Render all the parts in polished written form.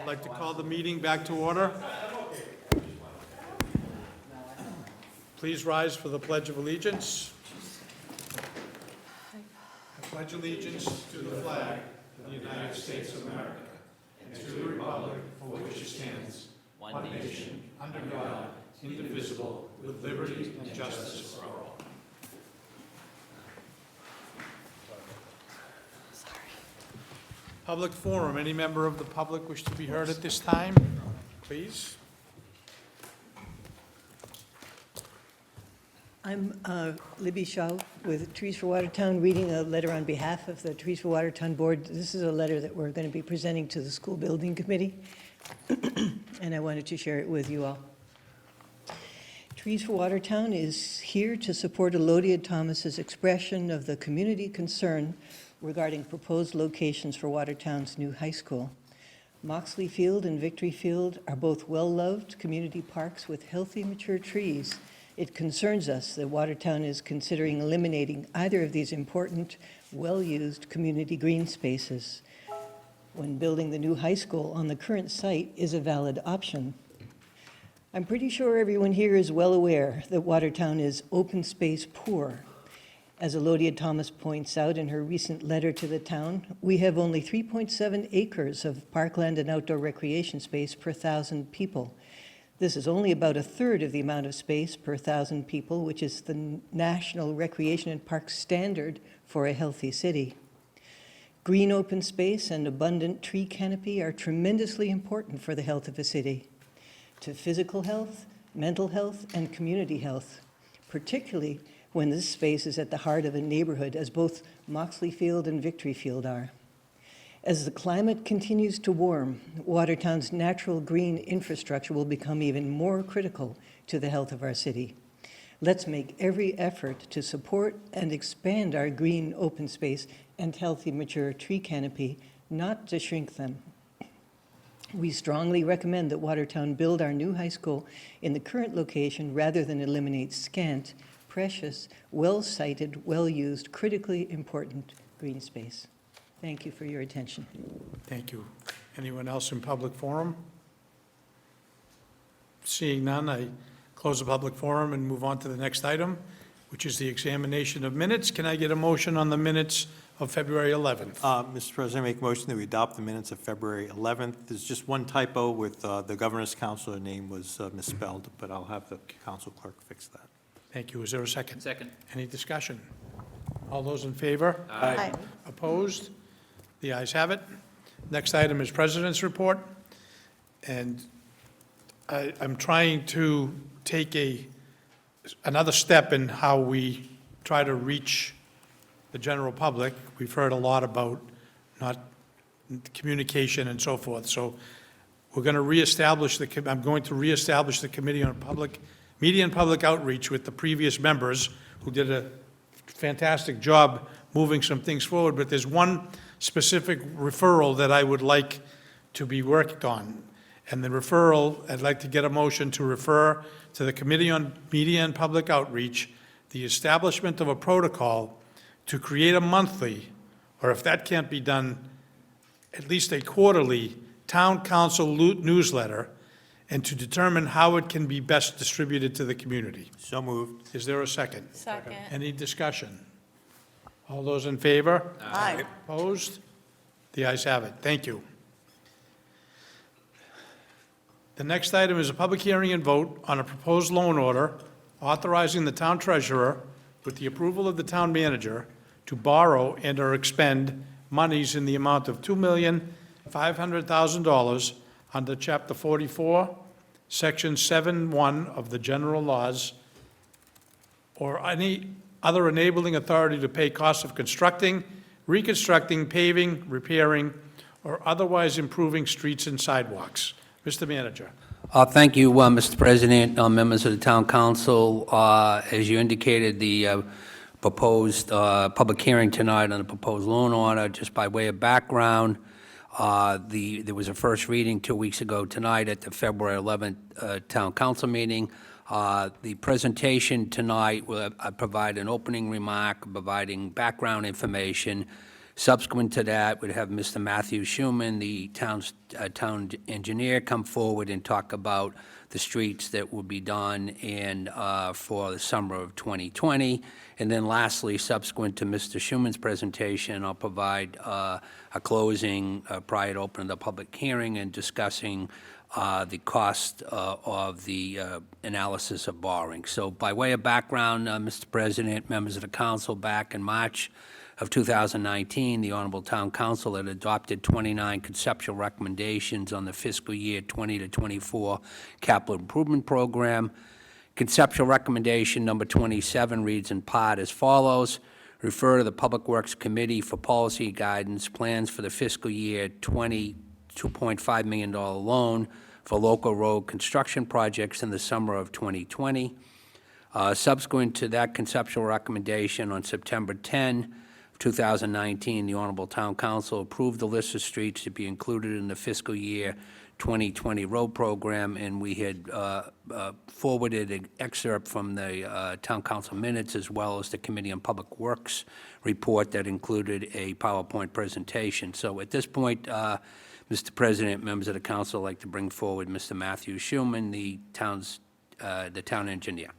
I'd like to call the meeting back to order. Please rise for the Pledge of Allegiance. I pledge allegiance to the flag of the United States of America and to the republic for which it stands, one nation, under God, indivisible, with liberty and justice for all. Public forum. Any member of the public wish to be heard at this time? Please. I'm Libby Shaw with Trees for Watertown, reading a letter on behalf of the Trees for Watertown Board. This is a letter that we're going to be presenting to the School Building Committee, and I wanted to share it with you all. Trees for Watertown is here to support Elodia Thomas's expression of the community concern regarding proposed locations for Watertown's new high school. Moxley Field and Victory Field are both well-loved community parks with healthy, mature trees. It concerns us that Watertown is considering eliminating either of these important, well-used community green spaces when building the new high school on the current site is a valid option. I'm pretty sure everyone here is well aware that Watertown is open space poor. As Elodia Thomas points out in her recent letter to the town, we have only 3.7 acres of parkland and outdoor recreation space per 1,000 people. This is only about a third of the amount of space per 1,000 people, which is the National Recreation and Park standard for a healthy city. Green open space and abundant tree canopy are tremendously important for the health of a city, to physical health, mental health, and community health, particularly when this space is at the heart of a neighborhood, as both Moxley Field and Victory Field are. As the climate continues to warm, Watertown's natural green infrastructure will become even more critical to the health of our city. Let's make every effort to support and expand our green open space and healthy mature tree canopy, not to shrink them. We strongly recommend that Watertown build our new high school in the current location rather than eliminate scant, precious, well-sited, well-used, critically important green space. Thank you for your attention. Thank you. Anyone else in public forum? Seeing none, I close the public forum and move on to the next item, which is the examination of minutes. Can I get a motion on the minutes of February 11th? Mr. President, I make a motion that we adopt the minutes of February 11th. There's just one typo with the governor's counselor name was misspelled, but I'll have the council clerk fix that. Thank you. Is there a second? Second. Any discussion? All those in favor? Aye. Opposed? The ayes have it. Next item is President's Report. And I'm trying to take another step in how we try to reach the general public. We've heard a lot about not communication and so forth. So we're going to reestablish I'm going to reestablish the Committee on Media and Public Outreach with the previous members who did a fantastic job moving some things forward. But there's one specific referral that I would like to be worked on. And the referral, I'd like to get a motion to refer to the Committee on Media and Public Outreach the establishment of a protocol to create a monthly, or if that can't be done, at least a quarterly town council newsletter, and to determine how it can be best distributed to the community. So moved. Is there a second? Second. Any discussion? All those in favor? Aye. Opposed? The ayes have it. Thank you. The next item is a public hearing and vote on a proposed loan order authorizing the town treasurer, with the approval of the town manager, to borrow and or expend monies in the amount of $2,500,000 under Chapter 44, Section 7(1) of the general laws, or any other enabling authority to pay costs of constructing, reconstructing, paving, repairing, or otherwise improving streets and sidewalks. Mr. Manager. Thank you, Mr. President, members of the Town Council. As you indicated, the proposed public hearing tonight on the proposed loan order, just by way of background, there was a first reading 2 weeks ago tonight at the February 11th Town Council meeting. The presentation tonight will provide an opening remark, providing background information, Subsequent to that, we'd have Mr. Matthew Schuman, the town engineer, come forward and talk about the streets that will be done and for the summer of 2020. And then lastly, subsequent to Mr. Schuman's presentation, I'll provide a closing prior to opening the public hearing and discussing the cost of the analysis of borrowing. So by way of background, Mr. President, members of the council, back in March of 2019, the Honorable Town Council had adopted 29 conceptual recommendations on the fiscal year 20 to 24 capital improvement program. Conceptual recommendation number 27 reads in part as follows: refer to the Public Works Committee for policy guidance plans for the fiscal year 20, $2.5 million loan for local road construction projects in the summer of 2020. Subsequent to that conceptual recommendation, on September 10, 2019, the Honorable Town Council approved the list of streets to be included in the fiscal year 2020 road program, and we had forwarded an excerpt from the Town Council minutes as well as the Committee on Public Works report that included a PowerPoint presentation. So at this point, Mr. President, members of the council, I'd like to bring forward Mr. Matthew Schuman, the town engineer.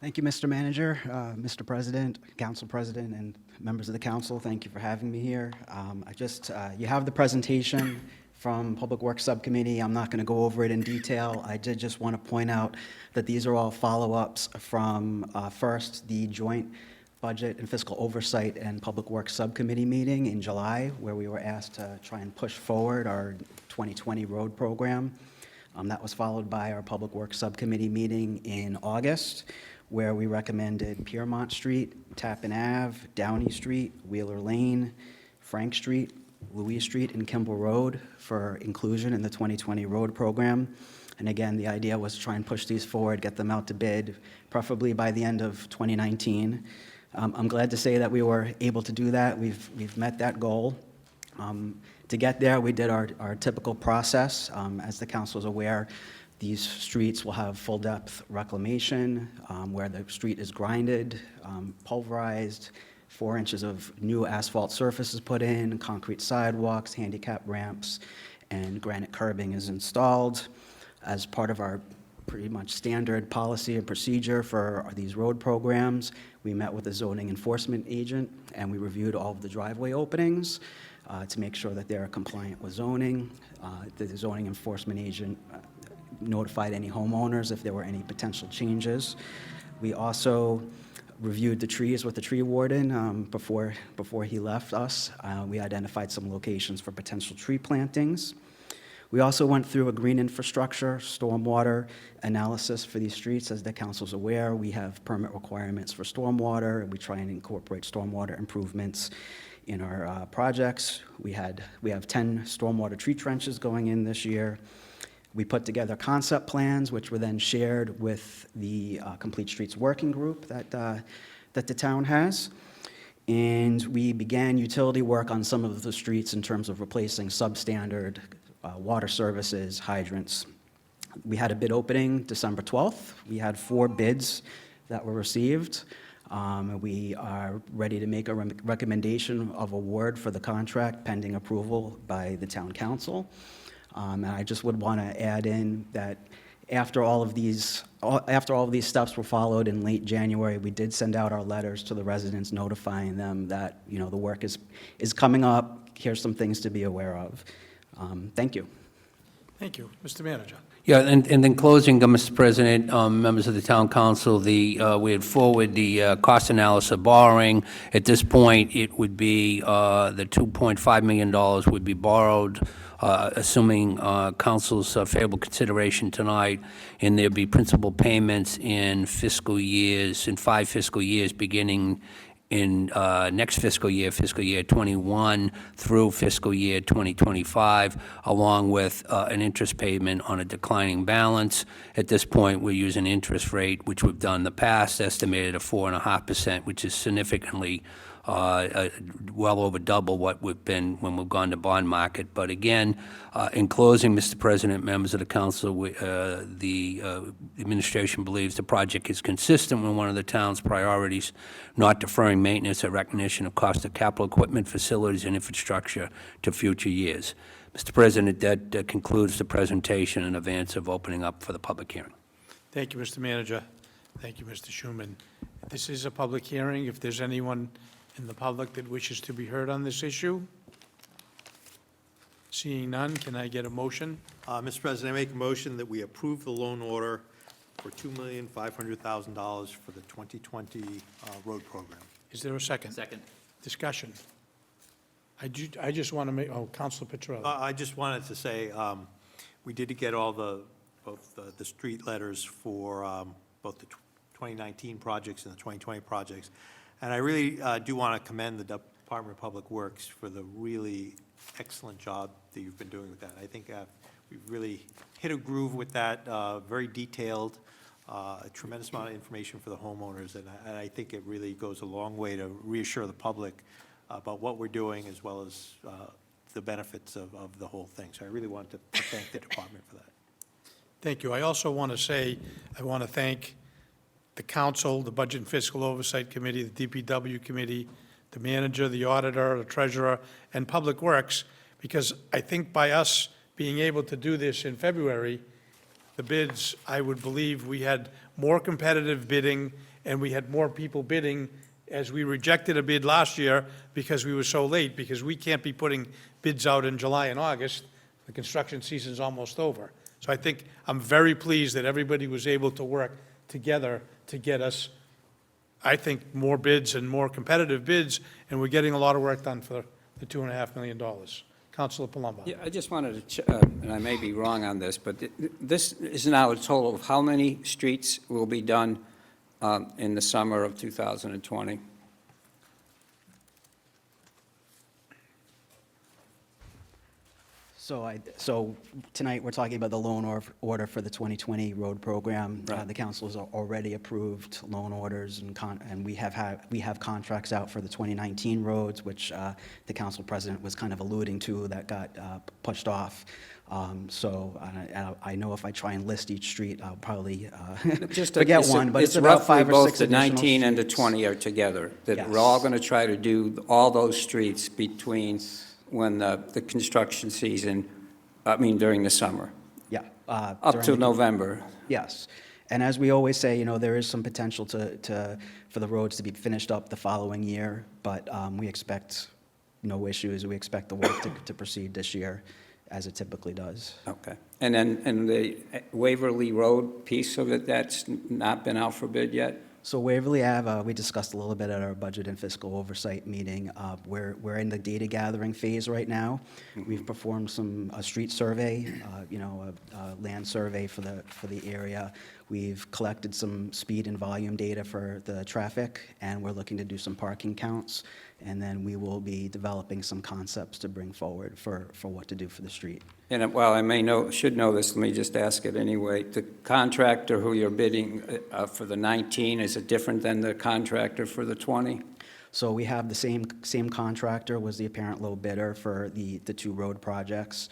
Thank you, Mr. Manager, Mr. President, Council President, and members of the council. Thank you for having me here. You have the presentation from Public Works Subcommittee. I'm not going to go over it in detail. I did just want to point out that these are all follow-ups from first the joint Budget and Fiscal Oversight and Public Works Subcommittee meeting in July, where we were asked to try and push forward our 2020 road program. That was followed by our Public Works Subcommittee meeting in August, where we recommended Piermont Street, Tappan Ave, Downey Street, Wheeler Lane, Frank Street, Louise Street, and Kimball Road for inclusion in the 2020 road program. And again, the idea was to try and push these forward, get them out to bid, preferably by the end of 2019. I'm glad to say that we were able to do that. We've met that goal. To get there, we did our typical process. As the council is aware, these streets will have full-depth reclamation, where the street is grinded, pulverized, 4 inches of new asphalt surfaces put in, concrete sidewalks, handicap ramps, and granite curbing is installed. As part of our pretty much standard policy and procedure for these road programs, we met with the zoning enforcement agent, and we reviewed all of the driveway openings to make sure that they're compliant with zoning. The zoning enforcement agent notified any homeowners if there were any potential changes. We also reviewed the trees with the tree warden before he left us. We identified some locations for potential tree plantings. We also went through a green infrastructure, stormwater analysis for these streets. As the council's aware, we have permit requirements for stormwater. We try and incorporate stormwater improvements in our projects. We have 10 stormwater tree trenches going in this year. We put together concept plans, which were then shared with the Complete Streets Working Group that the town has. And we began utility work on some of the streets in terms of replacing substandard water services, hydrants. We had a bid opening December 12th. We had 4 bids that were received. We are ready to make a recommendation of award for the contract pending approval by the town council. And I just would want to add in that after all of these steps were followed in late January, we did send out our letters to the residents notifying them that, the work is coming up. Here's some things to be aware of. Thank you. Thank you. Mr. Manager. Yeah, and then closing, Mr. President, members of the town council, we had forward the cost analysis of borrowing. At this point, it would be the $2.5 million would be borrowed, assuming council's favorable consideration tonight, and there'd be principal payments in 5 fiscal years, beginning in next fiscal year 21 through fiscal year 2025, along with an interest payment on a declining balance. At this point, we're using interest rate, which we've done in the past, estimated at 4.5%, which is significantly well over double what we've been when we've gone to bond market. But again, in closing, Mr. President, members of the council, the administration believes the project is consistent with one of the town's priorities, not deferring maintenance or recognition of cost of capital equipment, facilities, and infrastructure to future years. Mr. President, that concludes the presentation in advance of opening up for the public hearing. Thank you, Mr. Manager. Thank you, Mr. Schuman. This is a public hearing. If there's anyone in the public that wishes to be heard on this issue? Seeing none, can I get a motion? Mr. President, I make a motion that we approve the loan order for $2,500,000 for the 2020 road program. Is there a second? Second. Discussion. I just want to make, Counselor Petrelli. I just wanted to say, we did get all both the street letters for both the 2019 projects and the 2020 projects. And I really do want to commend the Department of Public Works for the really excellent job that you've been doing with that. I think we've really hit a groove with that, very detailed, a tremendous amount of information for the homeowners, and I think it really goes a long way to reassure the public about what we're doing as well as the benefits of the whole thing. So I really want to thank the department for that. Thank you. I also want to say, I want to thank the council, the Budget and Fiscal Oversight Committee, the DPW Committee, the manager, the auditor, the treasurer, and Public Works, because I think by us being able to do this in February, the bids, I would believe we had more competitive bidding, and we had more people bidding, as we rejected a bid last year because we were so late, because we can't be putting bids out in July and August. The construction season's almost over. So I think I'm very pleased that everybody was able to work together to get us, I think, more bids and more competitive bids, and we're getting a lot of work done for the $2.5 million. Councilor Palumbo. Yeah, I just wanted to, and I may be wrong on this, but this is now a total of how many streets will be done in the summer of 2020? So tonight, we're talking about the loan order for the 2020 road program. Right. The council has already approved loan orders, and we have contracts out for the 2019 roads, which the council president was kind of alluding to, that got pushed off. So I know if I try and list each street, I'll probably forget one, but it's about 5 or 6 the additional 19 and the streets. 20 are together, that Yes. we're all going to try to do all those streets between when the construction season, during the summer, Yeah. up during to the- November. Yes. And as we always say, there is some potential for the roads to be finished up the following year, but we expect no issues. We expect the work to proceed this year, as it typically does. Okay. And then, and the Waverly Road piece of it, that's not been out for bid yet? So Waverly Ave, we discussed a little bit at our Budget and Fiscal Oversight meeting. We're in the data gathering phase right now. We've performed a street survey, a land survey for the area. We've collected some speed and volume data for the traffic, and we're looking to do some parking counts. And then we will be developing some concepts to bring forward for what to do for the street. And while I should know this, let me just ask it anyway. The contractor who you're bidding for the 19, is it different than the contractor for the 20? So we have the same contractor was the apparent low bidder for the 2 road projects.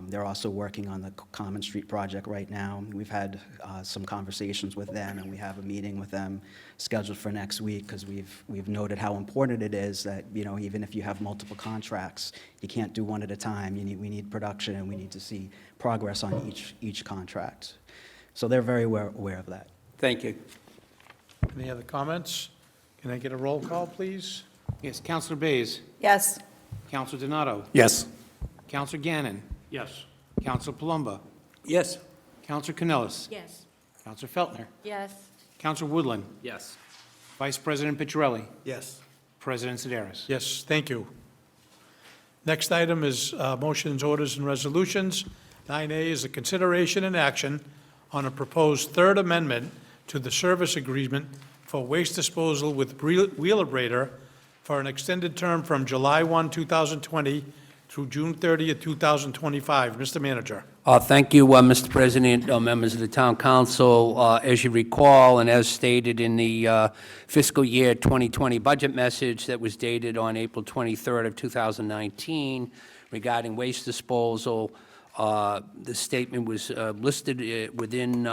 They're also working on the Common Street project right now. We've had some conversations with them, and we have a meeting with them scheduled for next week, because we've noted how important it is that, even if you have multiple contracts, you can't do one at a time. We need production, and we need to see progress on each contract. So they're very aware of that. Thank you. Any other comments? Can I get a roll call, please? Yes, Counselor Bays. Yes. Counselor Donato. Yes. Counselor Gannon. Yes. Counselor Palumbo. Yes. Counselor Canellis. Yes. Counselor Feltner. Yes. Counselor Woodland. Yes. Vice President Picciarelli. Yes. President Sedaris. Yes, thank you. Next item is motions, orders, and resolutions. 9A is a consideration and action on a proposed third amendment to the service agreement for waste disposal with Wheelabrator for an extended term from July 1, 2020 through June 30th, 2025. Mr. Manager. Thank you, Mr. President, members of the Town Council. As you recall, and as stated in the fiscal year 2020 budget message that was dated on April 23rd of 2019 regarding waste disposal, the statement was listed within,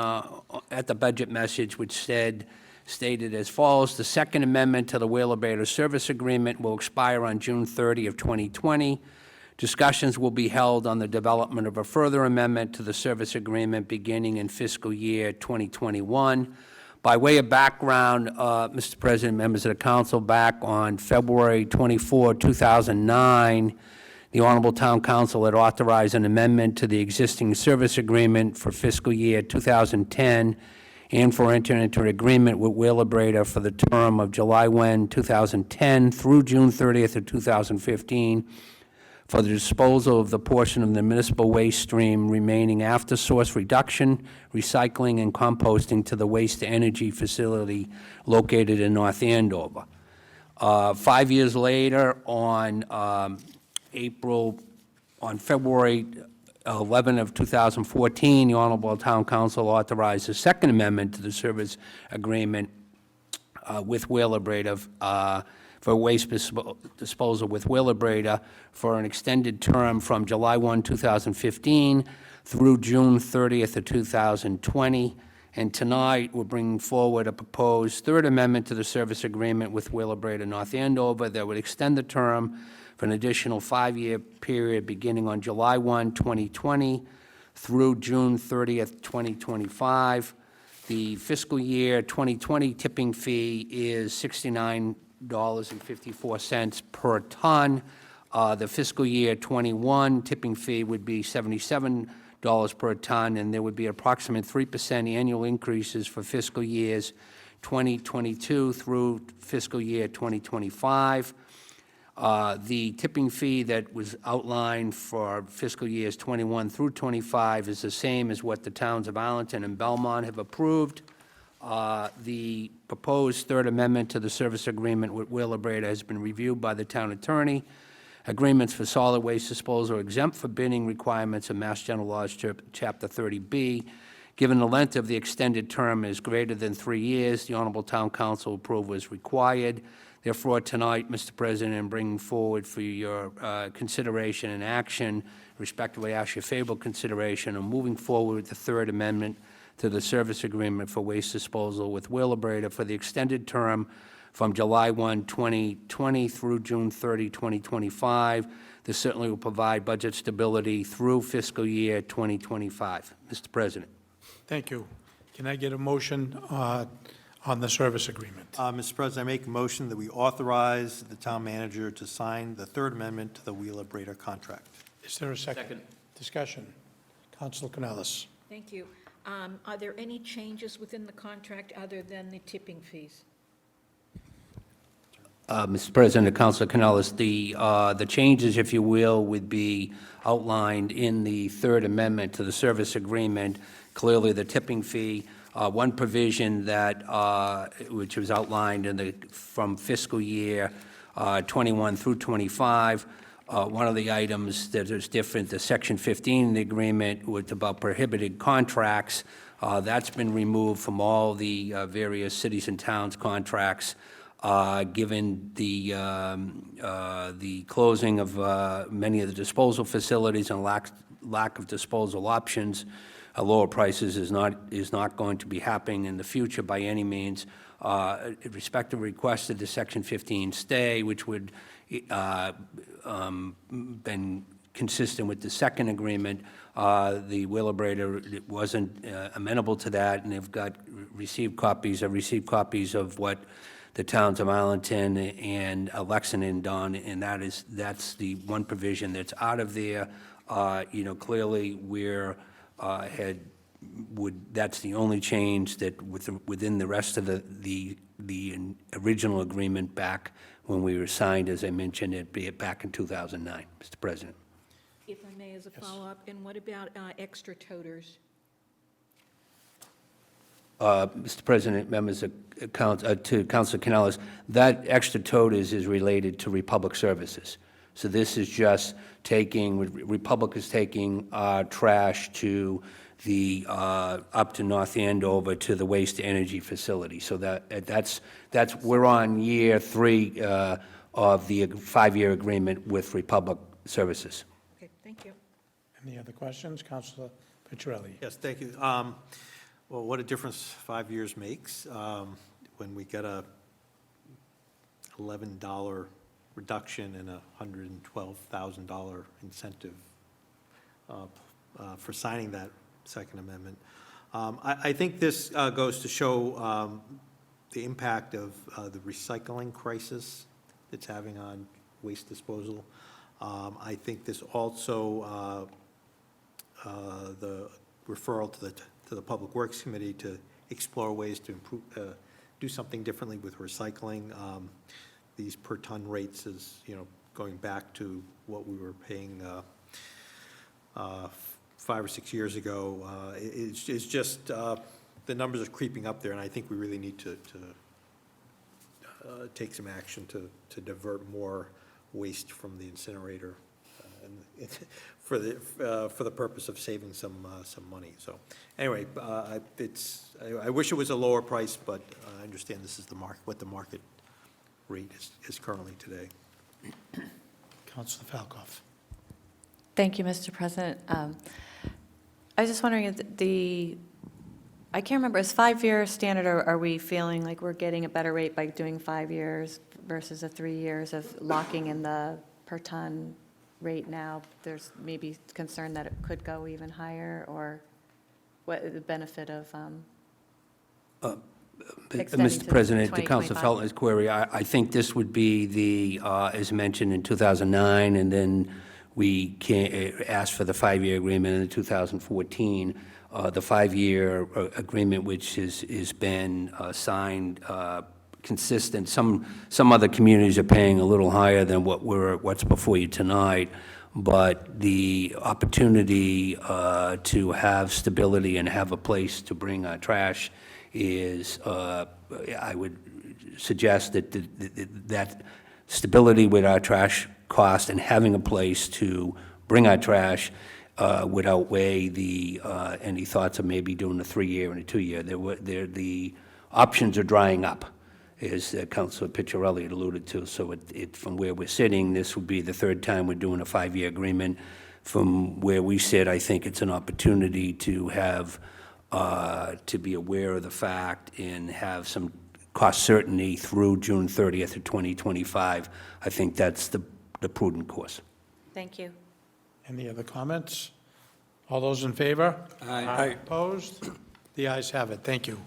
at the budget message, which stated as follows: the Second Amendment to the Wheeler-Bader Service Agreement will expire on June 30 of 2020. Discussions will be held on the development of a further amendment to the service agreement beginning in fiscal year 2021. By way of background, Mr. President, members of the council, back on February 24, 2009, the Honorable Town Council had authorized an amendment to the existing service agreement for fiscal year 2010 and for entering into an agreement with Wheeler-Bader for the term of July 1, 2010 through June 30th of 2015 for the disposal of the portion of the municipal waste stream remaining after source reduction, recycling, and composting to the waste-to-energy facility located in North Andover. 5 years later, on February 11 of 2014, the Honorable Town Council authorized a Second Amendment to the service agreement with Wheeler-Bader for waste disposal with Wheeler-Bader for an extended term from July 1, 2015 through June 30th of 2020. And tonight, we're bringing forward a proposed Third Amendment to the service agreement with Wheeler-Bader North Andover that would extend the term for an additional 5-year period beginning on July 1, 2020 through June 30th, 2025. The fiscal year 2020 tipping fee is $69.54 per ton. The fiscal year 21 tipping fee would be $77 per ton, and there would be approximate 3% annual increases for fiscal years 2022 through fiscal year 2025. The tipping fee that was outlined for fiscal years 21 through 25 is the same as what the towns of Arlington and Belmont have approved. The proposed Third Amendment to the service agreement with Wheeler-Bader has been reviewed by the town attorney. Agreements for solid waste disposal are exempt from bidding requirements of Mass General Laws, Chapter 30B. Given the length of the extended term is greater than 3 years, the Honorable Town Council approval is required. Therefore, tonight, Mr. President, I'm bringing forward for your consideration and action, respectively, ask your favorable consideration of moving forward with the Third Amendment to the service agreement for waste disposal with Wheeler-Bader for the extended term from July 1, 2020 through June 30, 2025. This certainly will provide budget stability through fiscal year 2025. Mr. President. Thank you. Can I get a motion on the service agreement? Mr. President, I make a motion that we authorize the town manager to sign the Third Amendment to the Wheeler-Bader contract. Is there a second? Discussion. Councilor Canales. Thank you. Are there any changes within the contract other than the tipping fees? Mr. President, Councilor Canales, the changes, if you will, would be outlined in the Third Amendment to the service agreement. Clearly, the tipping fee, one provision that, which was outlined in from fiscal year 21 through 25, one of the items that is different, the Section 15 in the agreement was about prohibited contracts. That's been removed from all the various cities and towns contracts. Given the closing of many of the disposal facilities and lack of disposal options, lower prices is not going to be happening in the future by any means. Respective requested the Section 15 stay, which would been consistent with the second agreement. The Wheeler-Bader wasn't amenable to that, and they've received copies of what the towns of Arlington and Lexington done, and that's the one provision that's out of there. Clearly, that's the only change that within the rest of the original agreement back when we were signed, as I mentioned, it back in 2009, Mr. President. If I may, as a follow-up, and what about extra toters? Mr. President, members of to Councilor Canales, that extra toters is related to Republic Services. So this is just taking, Republic is taking trash to the, up to North Andover to the waste-to-energy facility. So that's, we're on year 3 of the 5-year agreement with Republic Services. Okay, thank you. Any other questions? Councilor Picciarelli? Yes, thank you. Well, what a difference 5 years makes when we get a $11 reduction and a $112,000 incentive for signing that Second Amendment. I think this goes to show the impact of the recycling crisis it's having on waste disposal. I think this also, the referral to the Public Works Committee to explore ways to improve, do something differently with recycling. These per ton rates is, going back to what we were paying 5 or 6 years ago. It's just, the numbers are creeping up there, and I think we really need to take some action to divert more waste from the incinerator and for the purpose of saving some money. So anyway, I wish it was a lower price, but I understand this is what the market rate is currently today. Councilor Falcoff? Thank you, Mr. President. I was just wondering if I can't remember, is 5-year standard, or are we feeling like we're getting a better rate by doing 5 years versus the 3 years of locking in the per ton rate now? There's maybe concern that it could go even higher, or what the benefit of extending to Mr. President, to Councilor 2025? Felton's query, I think this would be the, as mentioned in 2009, and then we asked for the 5-year agreement in 2014. The 5-year agreement, which has been signed consistent. Some other communities are paying a little higher than what's before you tonight, but the opportunity to have stability and have a place to bring our trash is, I would suggest that stability with our trash cost and having a place to bring our trash would outweigh any thoughts of maybe doing a 3-year and a 2-year. The options are drying up, as Councilor Picciarelli had alluded to. So from where we're sitting, this would be the 3rd time we're doing a 5-year agreement. From where we sit, I think it's an opportunity to have, to be aware of the fact and have some cost certainty through June 30th of 2025. I think that's the prudent course. Thank you. Any other comments? All those in favor? Aye. Opposed? The ayes have it. Thank you.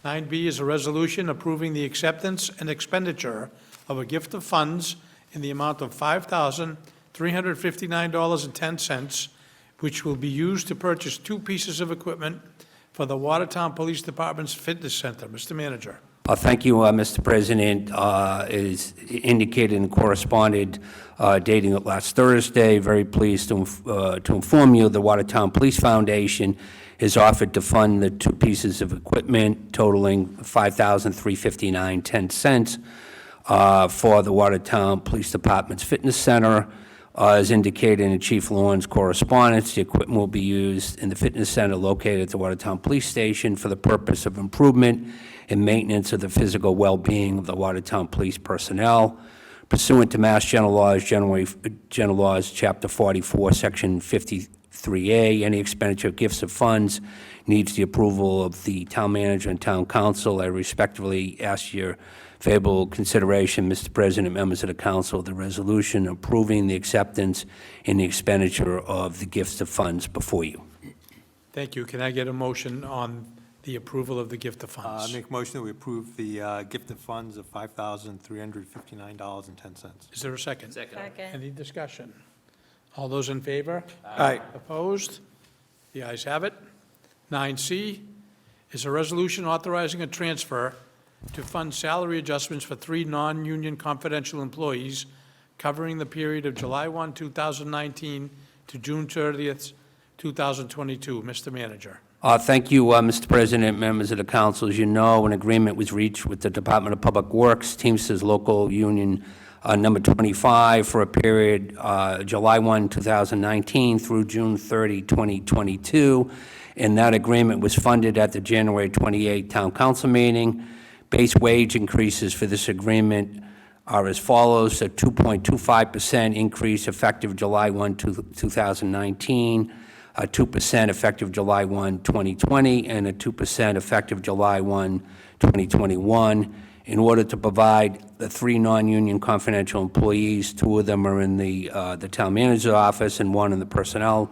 9B is a resolution approving the acceptance and expenditure of a gift of funds in the amount of $5,359.10, which will be used to purchase 2 pieces of equipment for the Watertown Police Department's fitness center. Mr. Manager. Thank you, Mr. President. As indicated and corresponded dating last Thursday, very pleased to inform you the Watertown Police Foundation has offered to fund the 2 pieces of equipment totaling $5,359.10 for the Watertown Police Department's fitness center. As indicated in Chief Lauren's correspondence, the equipment will be used in the fitness center located at the Watertown Police Station for the purpose of improvement and maintenance of the physical well-being of the Watertown Police personnel. Pursuant to Mass General Laws, Chapter 44, Section 53A, any expenditure of gifts of funds needs the approval of the town manager and town council. I respectfully ask your favorable consideration, Mr. President, members of the council, the resolution approving the acceptance and the expenditure of the gifts of funds before you. Thank you. Can I get a motion on the approval of the gift of funds? Make a motion that we approve the gift of funds of $5,359.10. Is there a second? Second. Any discussion? All those in favor? Aye. Opposed? The ayes have it. 9C is a resolution authorizing a transfer to fund salary adjustments for 3 non-union confidential employees covering the period of July 1, 2019 to June 30th, 2022. Mr. Manager. Thank you, Mr. President, members of the council. As you know, an agreement was reached with the Department of Public Works, Teamsters Local Union Number 25, for a period July 1, 2019 through June 30, 2022. And that agreement was funded at the January 28 Town Council meeting. Base wage increases for this agreement are as follows: a 2.25% increase effective July 1, 2019, a 2% effective July 1, 2020, and a 2% effective July 1, 2021. In order to provide the 3 non-union confidential employees, 2 of them are in the town manager's office and 1 in the personnel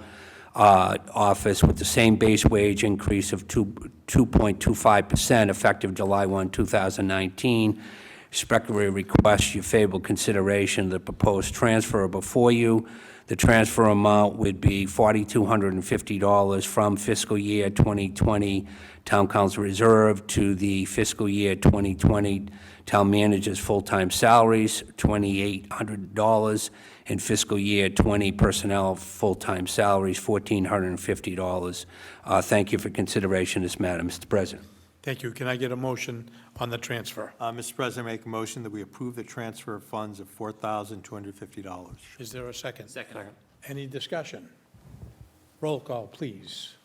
office, with the same base wage increase of 2.25% effective July 1, 2019. Respectfully request your favorable consideration of the proposed transfer before you. The transfer amount would be $4,250 from fiscal year 2020 Town Council Reserve to the fiscal year 2020 Town Manager's full-time salaries, $2,800, and fiscal year 20 personnel full-time salaries, $1,450. Thank you for consideration of this matter, Mr. President. Thank you. Can I get a motion on the transfer? Mr. President, I make a motion that we approve the transfer of funds of $4,250. Is there a second? Second. Any discussion? Roll call, please.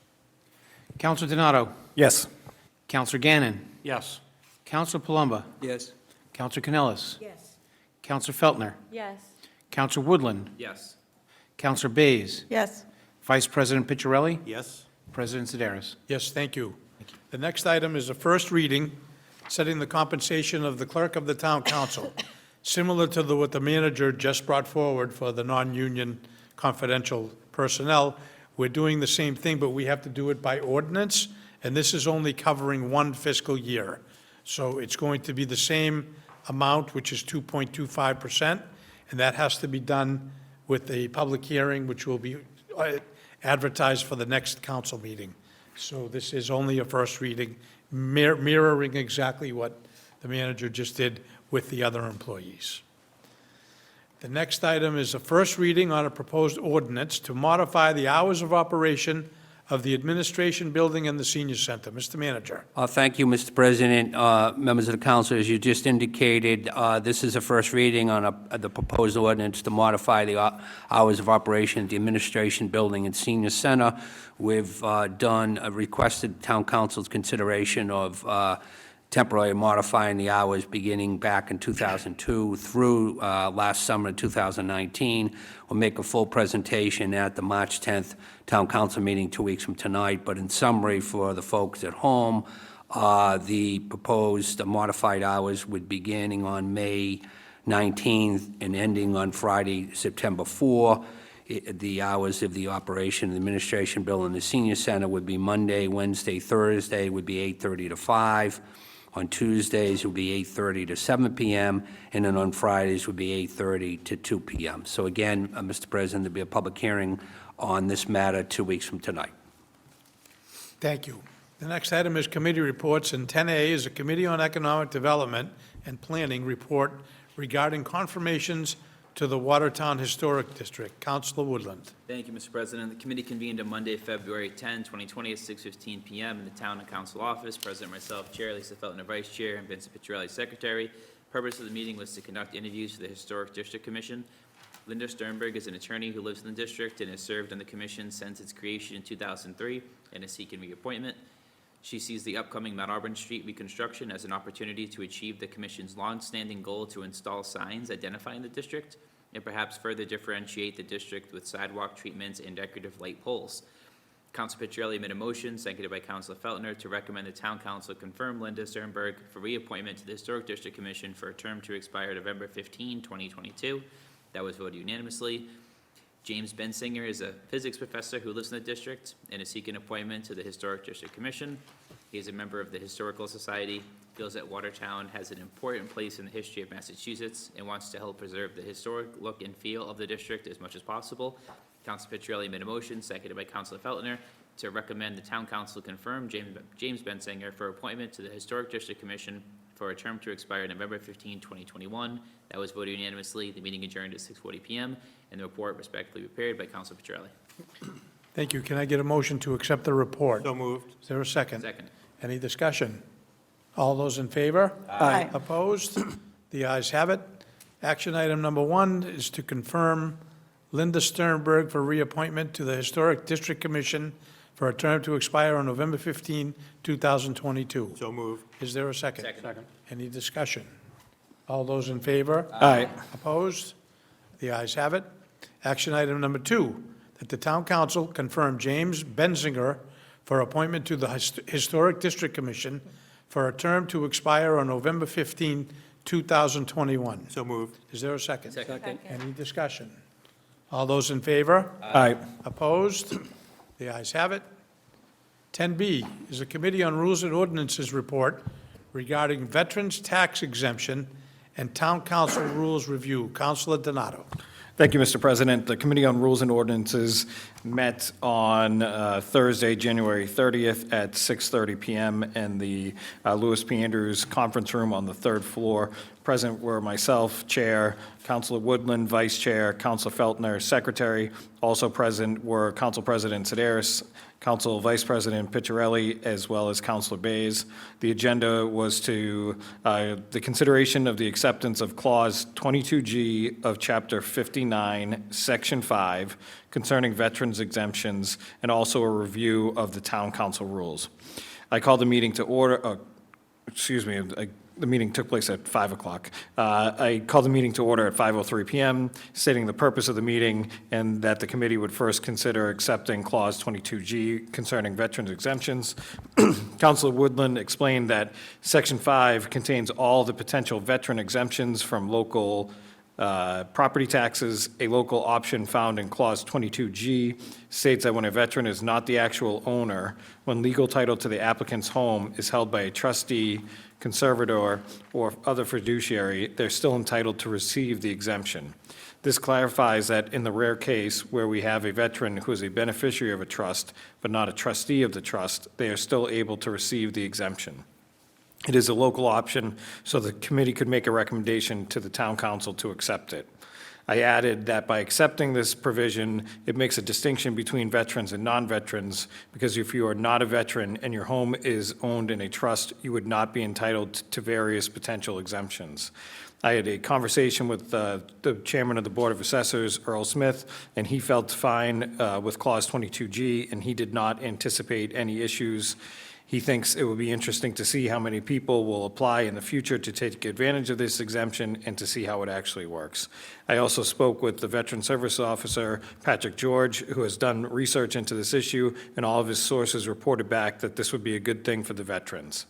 Counselor Donato? Yes. Counselor Gannon? Yes. Counselor Palumbo? Yes. Counselor Canellis? Yes. Counselor Feltner? Yes. Counselor Woodland? Yes. Counselor Bays? Yes. Vice President Picciarelli? Yes? President Sedaris? Yes, thank you. The next item is a first reading, setting the compensation of the clerk of the town council, similar to what the manager just brought forward for the non-union confidential personnel. We're doing the same thing, but we have to do it by ordinance, and this is only covering 1 fiscal year. So it's going to be the same amount, which is 2.25%, and that has to be done with a public hearing, which will be advertised for the next council meeting. So this is only a first reading, mirroring exactly what the manager just did with the other employees. The next item is a first reading on a proposed ordinance to modify the hours of operation of the administration building and the senior center. Mr. Manager. Thank you, Mr. President. Members of the council, as you just indicated, this is a first reading on the proposed ordinance to modify the hours of operation of the administration building and senior center. We've requested town council's consideration of temporarily modifying the hours beginning back in 2002 through last summer 2019. We'll make a full presentation at the March 10th Town Council meeting 2 weeks from tonight, but in summary for the folks at home, the proposed modified hours would be beginning on May 19th and ending on Friday, September 4. The hours of the operation of the administration building and the senior center would be Monday, Wednesday, Thursday would be 8:30 to 5. On Tuesdays, it would be 8:30 to 7 p.m., and then on Fridays would be 8:30 to 2 p.m. So again, Mr. President, there'll be a public hearing on this matter 2 weeks from tonight. Thank you. The next item is committee reports, and 10A is a Committee on Economic Development and Planning report regarding confirmations to the Watertown Historic District. Councilor Woodland. Thank you, Mr. President. The committee convened on Monday, February 10, 2020 at 6:15 p.m. in the Town and Council office. President, myself, Chair, Lisa Feltner, Vice Chair, and Vincent Picciarelli, Secretary. Purpose of the meeting was to conduct interviews for the Historic District Commission. Linda Sternberg is an attorney who lives in the district and has served on the commission since its creation in 2003 and is seeking reappointment. She sees the upcoming Mount Auburn Street reconstruction as an opportunity to achieve the commission's long-standing goal to install signs identifying the district and perhaps further differentiate the district with sidewalk treatments and decorative light poles. Council Picciarelli made a motion, seconded by Councilor Feltner, to recommend the Town Council confirm Linda Sternberg for reappointment to the Historic District Commission for a term to expire November 15, 2022. That was voted unanimously. James Bensinger is a physics professor who lives in the district and is seeking appointment to the Historic District Commission. He is a member of the Historical Society, feels that Watertown has an important place in the history of Massachusetts, and wants to help preserve the historic look and feel of the district as much as possible. Council Picciarelli made a motion, seconded by Councilor Feltner, to recommend the Town Council confirm James Bensinger for appointment to the Historic District Commission for a term to expire November 15, 2021. That was voted unanimously. The meeting adjourned at 6:40 p.m., and the report respectfully prepared by Councilor Picciarelli. Thank you. Can I get a motion to accept the report? So moved. Is there a second? Second. Any discussion? All those in favor? Aye. Opposed? The ayes have it. Action item number 1 is to confirm Linda Sternberg for reappointment to the Historic District Commission for a term to expire on November 15, 2022. So move. Is there a second? Second. Any discussion? All those in favor? Aye. Opposed? The ayes have it. Action item number 2, that the town council confirm James Benzinger for appointment to the Historic District Commission for a term to expire on November 15, 2021. So moved. Is there a second? Second. Any discussion? All those in favor? Aye. Opposed? The ayes have it. 10B is a Committee on Rules and Ordinances report regarding Veterans Tax Exemption and Town Council Rules Review. Councilor Donato. Thank you, Mr. President. The Committee on Rules and Ordinances met on Thursday, January 30th at 6:30 PM in the Lewis P. Andrews Conference Room on the third floor. Present were myself, Chair, Councilor Woodland, Vice Chair, Councilor Feltner, Secretary. Also present were Council President Sedaris, Council Vice President Picciarelli, as well as Councilor Bays. The agenda was to the consideration of the acceptance of Clause 22G of Chapter 59, Section 5, concerning veterans exemptions, and also a review of the town council rules. I called the meeting to order, the meeting took place at 5 o'clock. I called the meeting to order at 5:03 PM, stating the purpose of the meeting and that the committee would first consider accepting Clause 22G concerning veterans exemptions. Councilor Woodland explained that Section 5 contains all the potential veteran exemptions from local property taxes. A local option found in Clause 22G states that when a veteran is not the actual owner, when legal title to the applicant's home is held by a trustee, conservator, or other fiduciary, they're still entitled to receive the exemption. This clarifies that in the rare case where we have a veteran who is a beneficiary of a trust but not a trustee of the trust, they are still able to receive the exemption. It is a local option, so the committee could make a recommendation to the town council to accept it. I added that by accepting this provision, it makes a distinction between veterans and non-veterans, because if you are not a veteran and your home is owned in a trust, you would not be entitled to various potential exemptions. I had a conversation with the chairman of the Board of Assessors, Earl Smith, and he felt fine with Clause 22G, and he did not anticipate any issues. He thinks it will be interesting to see how many people will apply in the future to take advantage of this exemption and to see how it actually works. I also spoke with the Veteran Service Officer, Patrick George, who has done research into this issue, and all of his sources reported back that this would be a good thing for the veterans.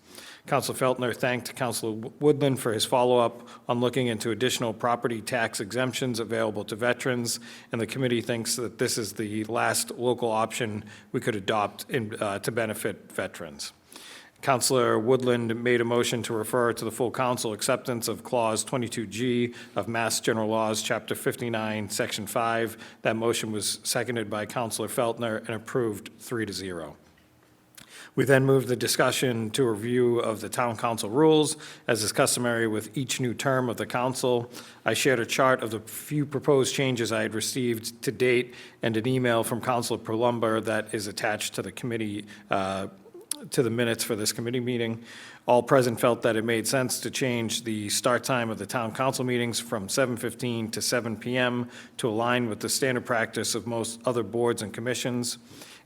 Councilor Feltner thanked Councilor Woodland for his follow-up on looking into additional property tax exemptions available to veterans, and the committee thinks that this is the last local option we could adopt to benefit veterans. Councilor Woodland made a motion to refer to the full council acceptance of Clause 22G of Mass General Laws, Chapter 59, Section 5. That motion was seconded by Councilor Feltner and approved 3-0. We then moved the discussion to a review of the town council rules, as is customary with each new term of the council. I shared a chart of the few proposed changes I had received to date and an email from Councilor Palumbo that is attached to the committee, to the minutes for this committee meeting. All present felt that it made sense to change the start time of the town council meetings from 7:15 to 7 PM to align with the standard practice of most other boards and commissions.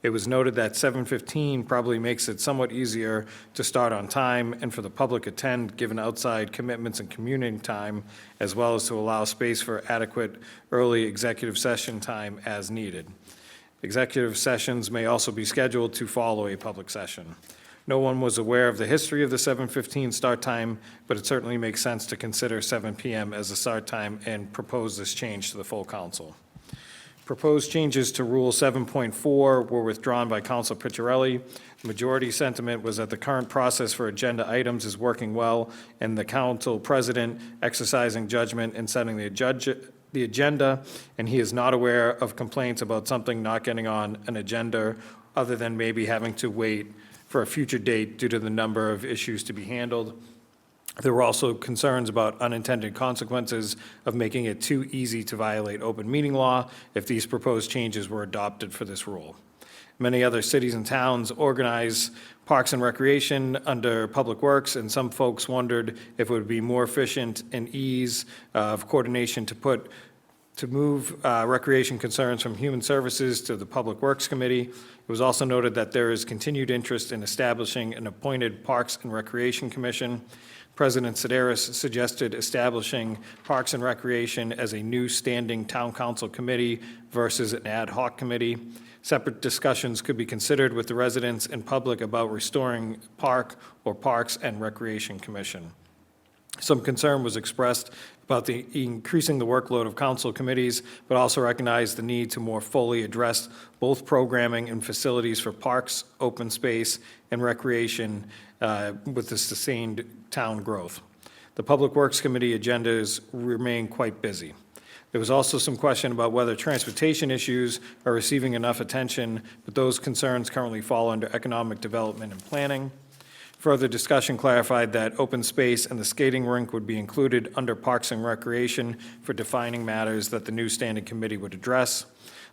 It was noted that 7:15 probably makes it somewhat easier to start on time and for the public attend, given outside commitments and commuting time, as well as to allow space for adequate early executive session time as needed. Executive sessions may also be scheduled to follow a public session. No one was aware of the history of the 7:15 start time, but it certainly makes sense to consider 7 PM as the start time and propose this change to the full council. Proposed changes to Rule 7.4 were withdrawn by Councilor Picciarelli. The majority sentiment was that the current process for agenda items is working well, and the council president exercising judgment in setting the agenda, and he is not aware of complaints about something not getting on an agenda, other than maybe having to wait for a future date due to the number of issues to be handled. There were also concerns about unintended consequences of making it too easy to violate open meeting law if these proposed changes were adopted for this rule. Many other cities and towns organize parks and recreation under Public Works, and some folks wondered if it would be more efficient and ease of coordination to move recreation concerns from Human Services to the Public Works Committee. It was also noted that there is continued interest in establishing an appointed Parks and Recreation Commission. President Sedaris suggested establishing Parks and Recreation as a new standing town council committee versus an ad hoc committee. Separate discussions could be considered with the residents and public about restoring park or Parks and Recreation Commission. Some concern was expressed about increasing the workload of council committees, but also recognized the need to more fully address both programming and facilities for parks, open space, and recreation with the sustained town growth. The Public Works Committee agendas remain quite busy. There was also some question about whether transportation issues are receiving enough attention, but those concerns currently fall under economic development and planning. Further discussion clarified that open space and the skating rink would be included under Parks and Recreation for defining matters that the new standing committee would address.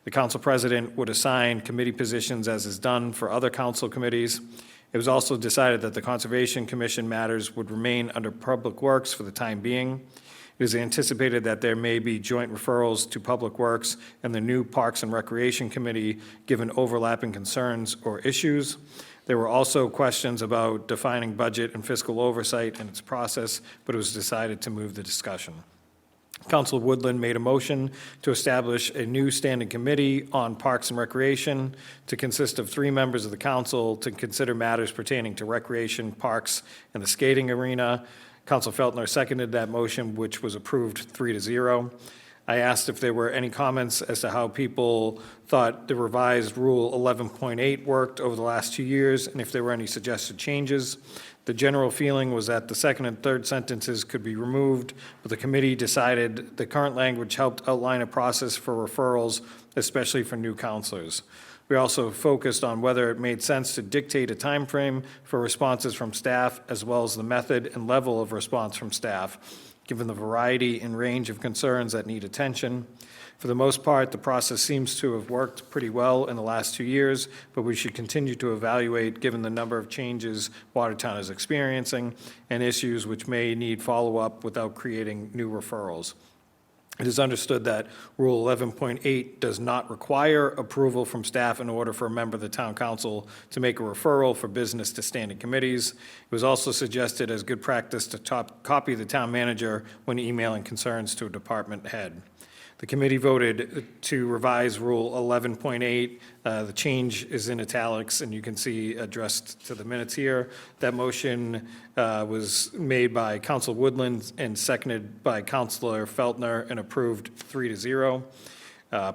The council president would assign committee positions as is done for other council committees. It was also decided that the Conservation Commission matters would remain under Public Works for the time being. It is anticipated that there may be joint referrals to Public Works and the new Parks and Recreation Committee, given overlapping concerns or issues. There were also questions about defining budget and fiscal oversight and its process, but it was decided to move the discussion. Council Woodland made a motion to establish a new standing committee on Parks and Recreation to consist of 3 members of the council to consider matters pertaining to recreation, parks, and the skating arena. Council Feltner seconded that motion, which was approved 3-0. I asked if there were any comments as to how people thought the revised Rule 11.8 worked over the last 2 years, and if there were any suggested changes. The general feeling was that the second and third sentences could be removed, but the committee decided the current language helped outline a process for referrals, especially for new counselors. We also focused on whether it made sense to dictate a time frame for responses from staff, as well as the method and level of response from staff, given the variety and range of concerns that need attention. For the most part, the process seems to have worked pretty well in the last 2 years, but we should continue to evaluate given the number of changes Watertown is experiencing and issues which may need follow-up without creating new referrals. It is understood that Rule 11.8 does not require approval from staff in order for a member of the town council to make a referral for business to standing committees. It was also suggested as good practice to copy the town manager when emailing concerns to a department head. The committee voted to revise Rule 11.8. The change is in italics, and you can see addressed to the minutes here. That motion was made by Council Woodland and seconded by Councilor Feltner and approved 3-0.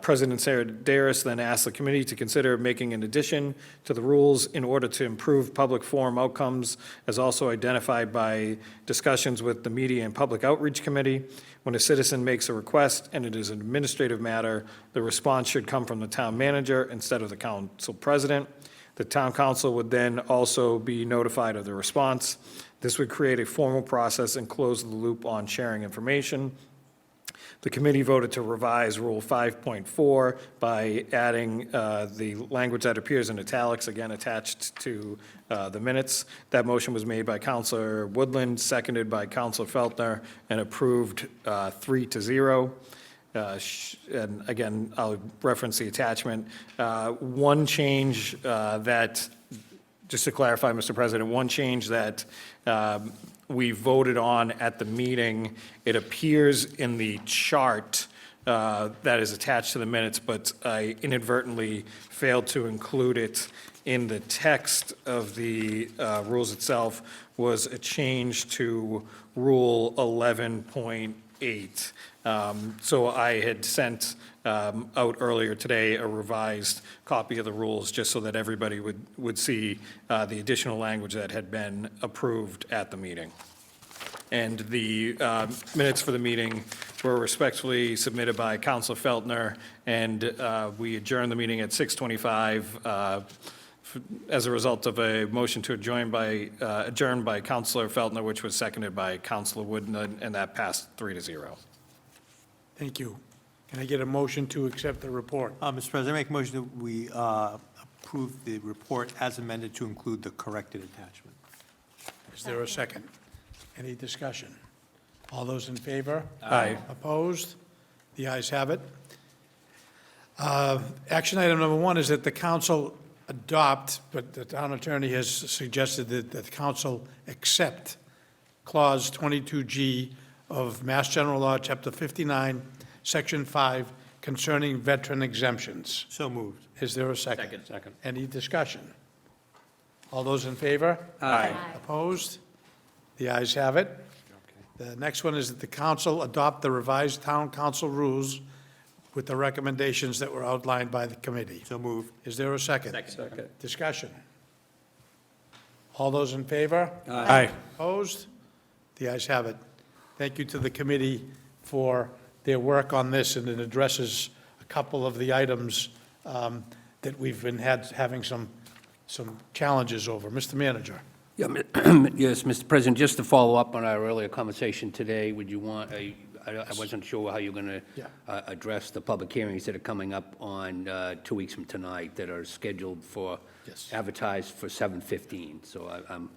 President Sedaris then asked the committee to consider making an addition to the rules in order to improve public forum outcomes, as also identified by discussions with the Media and Public Outreach Committee. When a citizen makes a request and it is an administrative matter, the response should come from the town manager instead of the council president. The town council would then also be notified of the response. This would create a formal process and close the loop on sharing information. The committee voted to revise Rule 5.4 by adding the language that appears in italics, again attached to the minutes. That motion was made by Councilor Woodland, seconded by Councilor Feltner, and approved 3-0. And again, I'll reference the attachment. One change that, just to clarify, Mr. President, one change that we voted on at the meeting, it appears in the chart that is attached to the minutes, but I inadvertently failed to include it in the text of the rules itself, was a change to Rule 11.8. So I had sent out earlier today a revised copy of the rules, just so that everybody would see the additional language that had been approved at the meeting. And the minutes for the meeting were respectfully submitted by Councilor Feltner, and we adjourned the meeting at 6:25 as a result of a motion to adjourn by Councilor Feltner, which was seconded by Councilor Woodland, and that passed 3-0. Thank you. Can I get a motion to accept the report? Mr. President, I make a motion that we approve the report as amended to include the corrected attachment. Is there a second? Any discussion? All those in favor? Aye. Opposed? The ayes have it. Action item number 1 is that the council adopt, but the town attorney has suggested that the council accept Clause 22G of Mass General Law, Chapter 59, Section 5, concerning veteran exemptions. So moved. Is there a second? Second. Second. Any discussion? All those in favor? Aye. Opposed? The ayes have it. The next one is that the council adopt the revised town council rules with the recommendations that were outlined by the committee. So moved. Is there a second? Second. Discussion? All those in favor? Aye. Opposed? The ayes have it. Thank you to the committee for their work on this, and it addresses a couple of the items that we've been having some challenges over. Mr. Manager? Yeah, yes, Mr. President, just to follow up on our earlier conversation today, would you want, I wasn't sure how you're going Yeah. to address the public hearings that are coming up on 2 weeks from tonight that are scheduled for, Yes. advertised for 7:15. So I'm,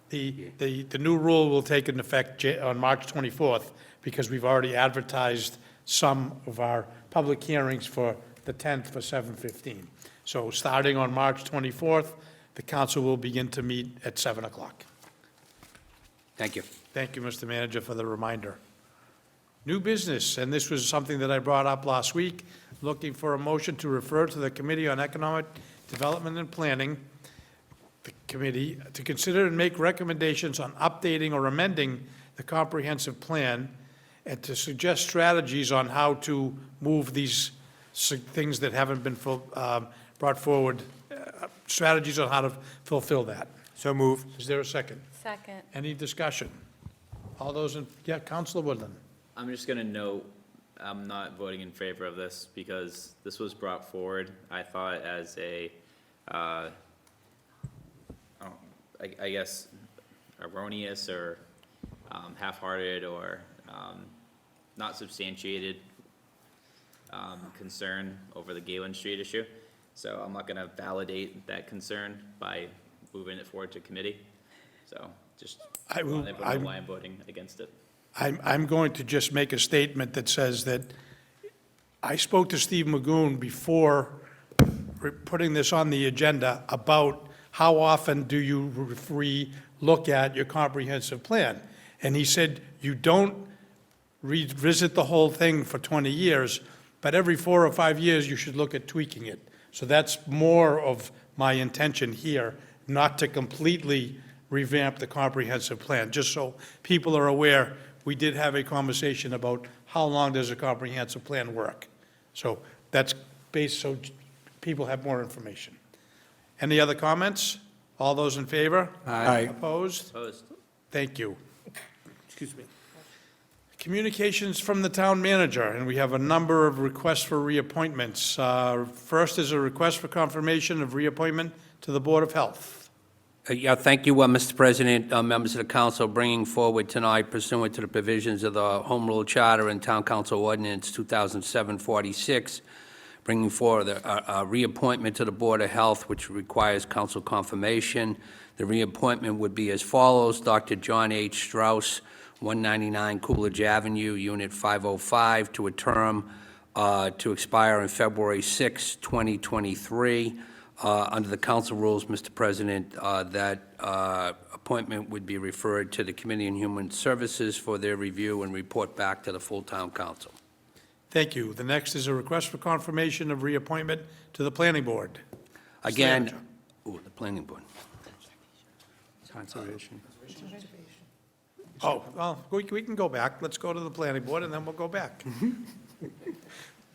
The new rule will take into effect on March 24th, because we've already advertised some of our public hearings for the 10th for 7:15. So starting on March 24th, the council will begin to meet at 7 o'clock. thank you. Thank you, Mr. Manager, for the reminder. New business, and this was something that I brought up last week, looking for a motion to refer to the Committee on Economic Development and Planning, the committee, to consider and make recommendations on updating or amending the comprehensive plan, and to suggest strategies on how to move these things that haven't been brought forward, strategies on how to fulfill that. So moved. Is there a second? Second. Any discussion? All those in, yeah, Counselor Woodland. I'm just gonna note, I'm not voting in favor of this because this was brought forward, I thought, as a, I guess, erroneous or half-hearted or not substantiated concern over the Galen Street issue. So I'm not gonna validate that concern by moving it forward to committee. So just I will- want everyone to know why I'm voting against it. I'm going to just make a statement that says that I spoke to Steve Magoon before putting this on the agenda about how often do you look at your comprehensive plan? And he said, you don't revisit the whole thing for 20 years, but every 4 or 5 years, you should look at tweaking it. So that's more of my intention here, not to completely revamp the comprehensive plan, just so people are aware, we did have a conversation about how long does a comprehensive plan work. So that's based, so people have more information. Any other comments? All those in favor? Aye. Opposed? Opposed? Thank you. Excuse me. Communications from the town manager, and we have a number of requests for reappointments. First is a request for confirmation of reappointment to the Board of Health. Yeah, thank you, Mr. President, members of the council, bringing forward tonight pursuant to the provisions of the Home Rule Charter and Town Council Ordinance 2007-46, bringing forward a reappointment to the Board of Health, which requires council confirmation. The reappointment would be as follows: Dr. John H. Strauss, 199 Coolidge Avenue, Unit 505, to a term to expire on February 6, 2023. Under the council rules, Mr. President, that appointment would be referred to the Committee on Human Services for their review and report back to the full town council. Thank you. The next is a request for confirmation of reappointment to the Planning Board. Again, Manager. the planning board. Conservation. Oh, well, we can go back. Let's go to the Planning Board, and then we'll go back.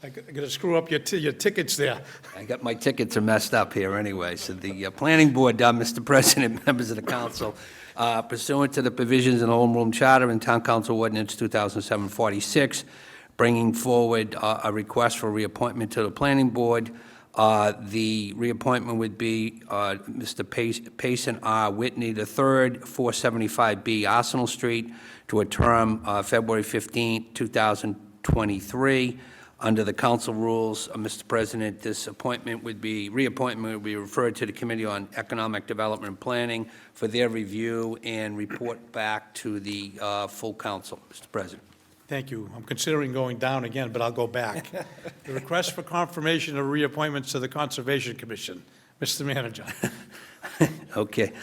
I'm going to screw up your tickets there. I got my tickets are messed up here anyway. So the planning board, Mr. President, members of the council, pursuant to the provisions in the Home Rule Charter and Town Council Ordinance 2007-46, bringing forward a request for reappointment to the planning board. The reappointment would be Mr. Payson R. Whitney III, 475B Arsenal Street, to a term February 15, 2023. Under the council rules, Mr. President, this reappointment would be referred to the Committee on Economic Development and Planning for their review and report back to the full council, Mr. President. Thank you. I'm considering going down again, but I'll go back. The request for confirmation of reappointments to the Conservation Commission. Mr. Manager. Okay.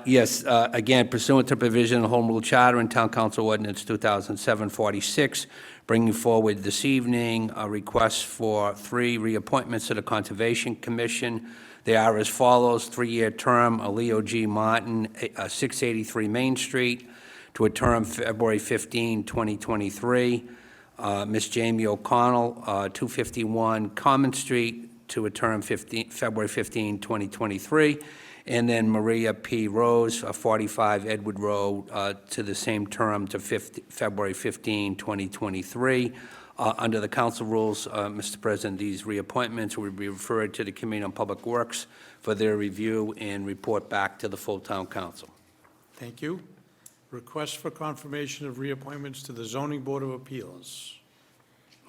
Yes, again, pursuant to provision of the Home Rule Charter and Town Council Ordinance 2007-46, bringing forward this evening a request for 3 reappointments to the Conservation Commission. They are as follows: 3-year term, Leo G. Martin, 683 Main Street, to a term February 15, 2023. Ms. Jamie O'Connell, 251 Common Street, to a term February 15, 2023. And then Maria P. Rose, 45 Edward Road, to the same term to February 15, 2023. Under the council rules, Mr. President, these reappointments will be referred to the Committee on Public Works for their review and report back to the full town council. Thank you. Request for confirmation of reappointments to the Zoning Board of Appeals.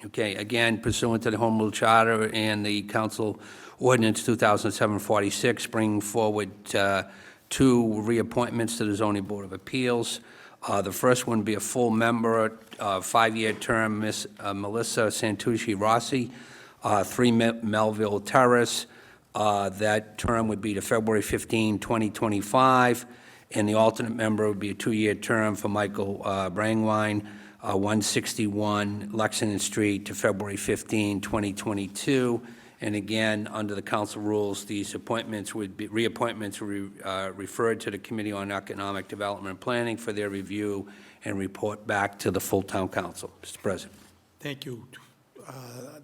Okay, again, pursuant to the Home Rule Charter and the Council Ordinance 2007-46, bringing forward 2 reappointments to the Zoning Board of Appeals. The first one would be a full member, 5-year term, Miss Melissa Santucci Rossi, 3 Melville Terrace. That term would be to February 15, 2025. And the alternate member would be a 2-year term for Michael Brangwine, 161 Lexington Street, to February 15, 2022. And again, under the council rules, these reappointments would be referred to the Committee on Economic Development and Planning for their review and report back to the full town council. Mr. President. Thank you.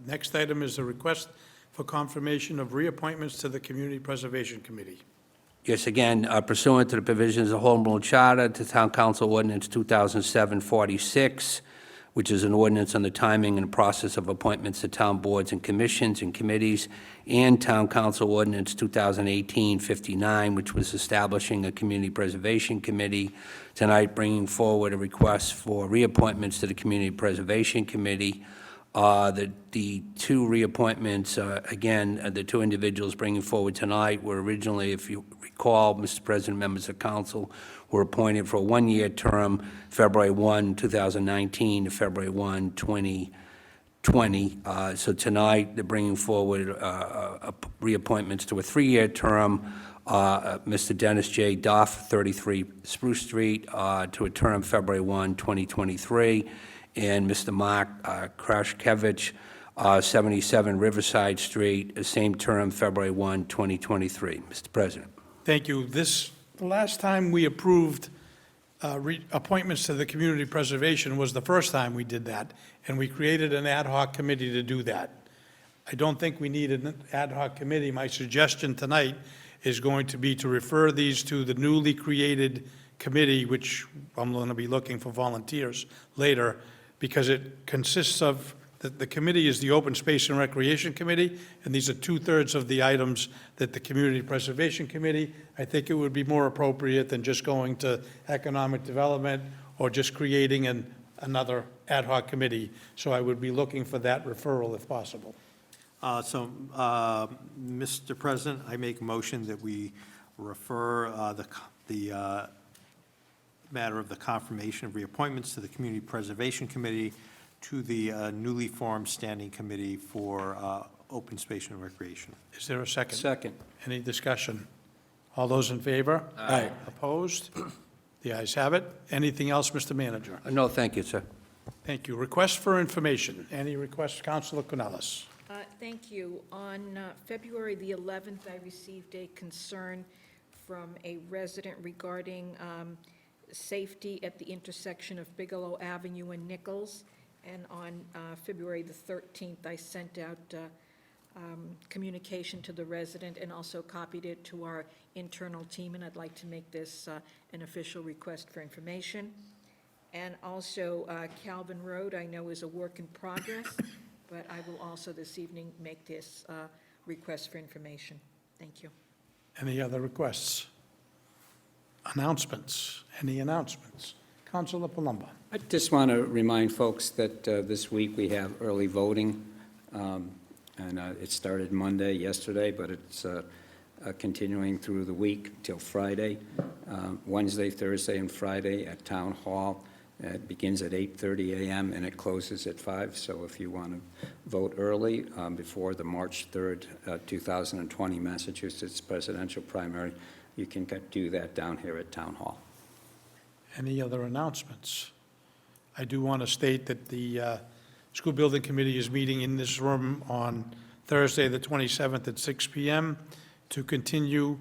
Next item is a request for confirmation of reappointments to the Community Preservation Committee. Yes, again, pursuant to the provisions of the Home Rule Charter, to Town Council Ordinance 2007-46, which is an ordinance on the timing and process of appointments to town boards and commissions and committees, and Town Council Ordinance 2018-59, which was establishing a Community Preservation Committee. Tonight, bringing forward a request for reappointments to the Community Preservation Committee. The 2 reappointments, again, the 2 individuals bringing forward tonight were originally, if you recall, Mr. President, members of council, were appointed for a 1-year term, February 1, 2019 to February 1, 2020. So tonight, they're bringing forward reappointments to a 3-year term. Mr. Dennis J. Duff, 33 Spruce Street, to a term February 1, 2023. And Mr. Mark Krashkevich, 77 Riverside Street, the same term, February 1, 2023. Mr. President. Thank you. The last time we approved appointments to the Community Preservation was the first time we did that, and we created an ad hoc committee to do that. I don't think we need an ad hoc committee. My suggestion tonight is going to be to refer these to the newly created committee, which I'm going to be looking for volunteers later, because it consists of, the committee is the Open Space and Recreation Committee, and these are 2/3 of the items that the Community Preservation Committee. I think it would be more appropriate than just going to Economic Development or just creating another ad hoc committee. So I would be looking for that referral if possible. Mr. President, I make a motion that we refer the matter of the confirmation of reappointments to the Community Preservation Committee to the newly formed Standing Committee for Open Space and Recreation. Is there a second? Second. Any discussion? All those in favor? Aye. Opposed? The ayes have it. Anything else, Mr. Manager? No, thank you, sir. Thank you. Request for information. Any requests? Councilor Canellis. Thank you. On February the 11th, I received a concern from a resident regarding safety at the intersection of Bigelow Avenue and Nichols. And on February the 13th, I sent out communication to the resident and also copied it to our internal team, and I'd like to make this an official request for information. And also Calvin Road, I know is a work in progress, but I will also this evening make this request for information. Thank you. Any other requests? Announcements? Any announcements? Councilor Palumbo. I just want to remind folks that this week we have early voting And it started Monday, yesterday, but it's continuing through the week till Friday, Wednesday, Thursday, and Friday at Town Hall. It begins at 8:30 a.m. and it closes at 5. So if you want to vote early before the March 3rd, 2020 Massachusetts presidential primary, you can do that down here at Town Hall. Any other announcements? I do want to state that the School Building Committee is meeting in this room on Thursday, the 27th at 6 p.m. to continue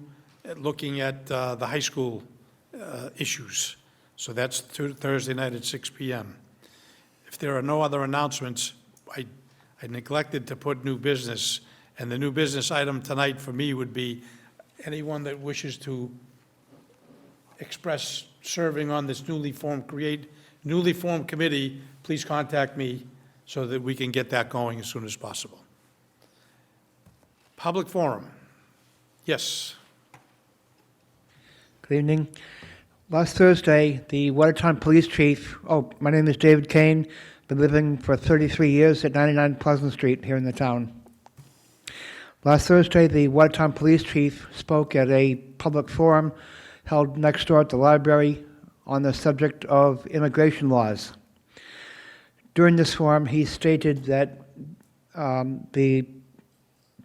looking at the high school issues. So that's Thursday night at 6 p.m. If there are no other announcements, I neglected to put new business, and the new business item tonight for me would be anyone that wishes to express serving on this newly formed committee, please contact me so that we can get that going as soon as possible. Public forum. Yes. Good evening. Last Thursday, the Watertown Police Chief, my name is David Kane, been living for 33 years at 99 Pleasant Street here in the town. Last Thursday, the Watertown Police Chief spoke at a public forum held next door at the library on the subject of immigration laws. During this forum, he stated that the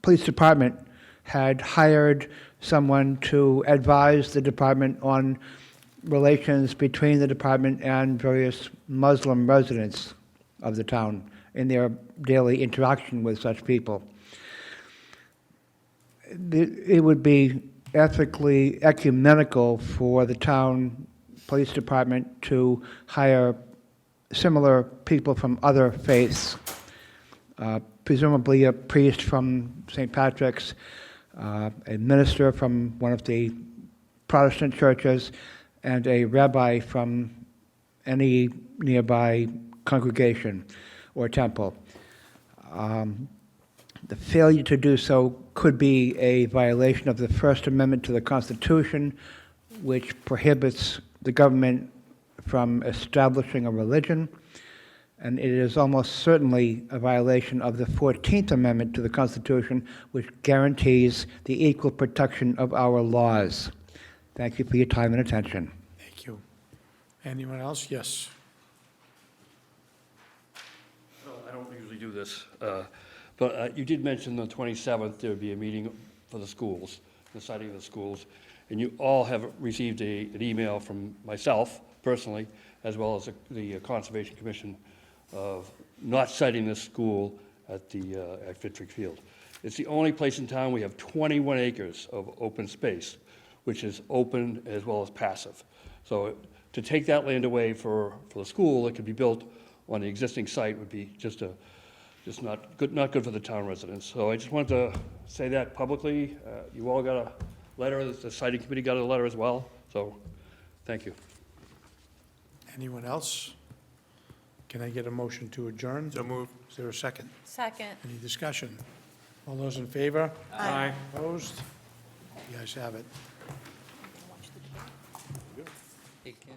police department had hired someone to advise the department on relations between the department and various Muslim residents of the town in their daily interaction with such people. It would be ethically ecumenical for the town police department to hire similar people from other faiths, presumably a priest from St. Patrick's, a minister from one of the Protestant churches, and a rabbi from any nearby congregation or temple. The failure to do so could be a violation of the First Amendment to the Constitution, which prohibits the government from establishing a religion, and it is almost certainly a violation of the 14th Amendment to the Constitution, which guarantees the equal protection of our laws. Thank you for your time and attention. Thank you. Anyone else? Yes. I don't usually do this, but you did mention the 27th there would be a meeting for the schools, the citing of the schools, and you all have received an email from myself personally, as well as the Conservation Commission, of not citing this school at Fittrick Field. It's the only place in town we have 21 acres of open space, which is open as well as passive. So to take that land away for the school that could be built on the existing site would be just not good for the town residents. So I just wanted to say that publicly. You all got a letter, the citing committee got a letter as well, so thank you. Anyone else? Can I get a motion to adjourn? So moved. Is there a second? Second. Any discussion? All those in favor? Aye. Opposed? You guys have it. Take care.